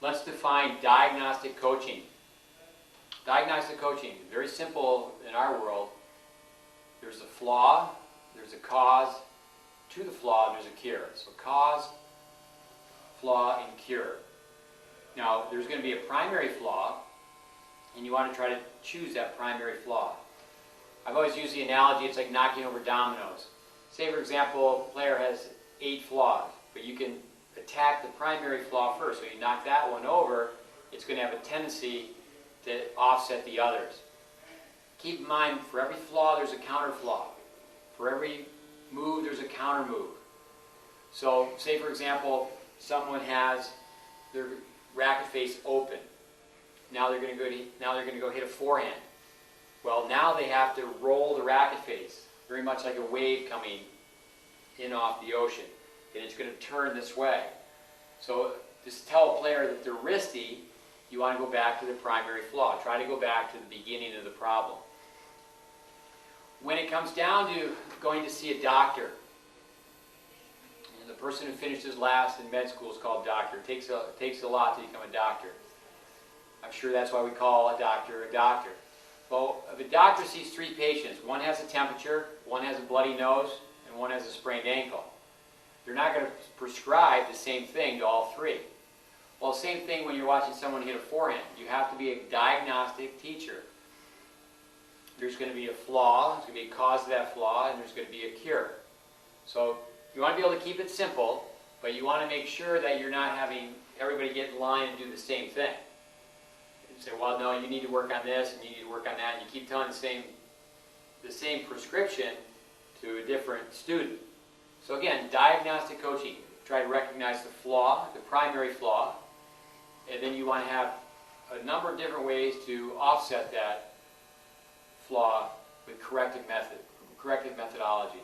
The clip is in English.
Let's define diagnostic coaching. Diagnostic coaching, very simple in our world. There's a flaw, there's a cause, to the flaw there's a cure. So cause, flaw, and cure. Now there's going to be a primary flaw, and you want to try to choose that primary flaw. I've always used the analogy, it's like knocking over dominoes. Say for example, a player has 8 flaws, but you can attack the primary flaw first. So you knock that one over, it's going to have a tendency to offset the others. Keep in mind, for every flaw there's a counter flaw. For every move there's a counter move. So say for example, someone has their racket face open. Now they're going to go hit a forehand. Well, now they have to roll the racket face, very much like a wave coming in off the ocean. And it's going to turn this way. So just tell a player that they're wristy, you want to go back to the primary flaw. Try to go back to the beginning of the problem. When it comes down to going to see a doctor, and the person who finishes last in med school is called doctor. It takes a lot to become a doctor. I'm sure that's why we call a doctor a doctor. Well, if a doctor sees 3 patients, one has a temperature, one has a bloody nose, and one has a sprained ankle, they're not going to prescribe the same thing to all 3. Well, same thing when you're watching someone hit a forehand. You have to be a diagnostic teacher. There's going to be a flaw, there's going to be a cause of that flaw, and there's going to be a cure. So you want to be able to keep it simple, but you want to make sure that you're not having everybody get in line and do the same thing. And say, well, no, you need to work on this, and you need to work on that, and you keep telling the same prescription to a different student. So again, diagnostic coaching. Try to recognize the flaw, the primary flaw, and then you want to have a number of different ways to offset that flaw with corrective methodology.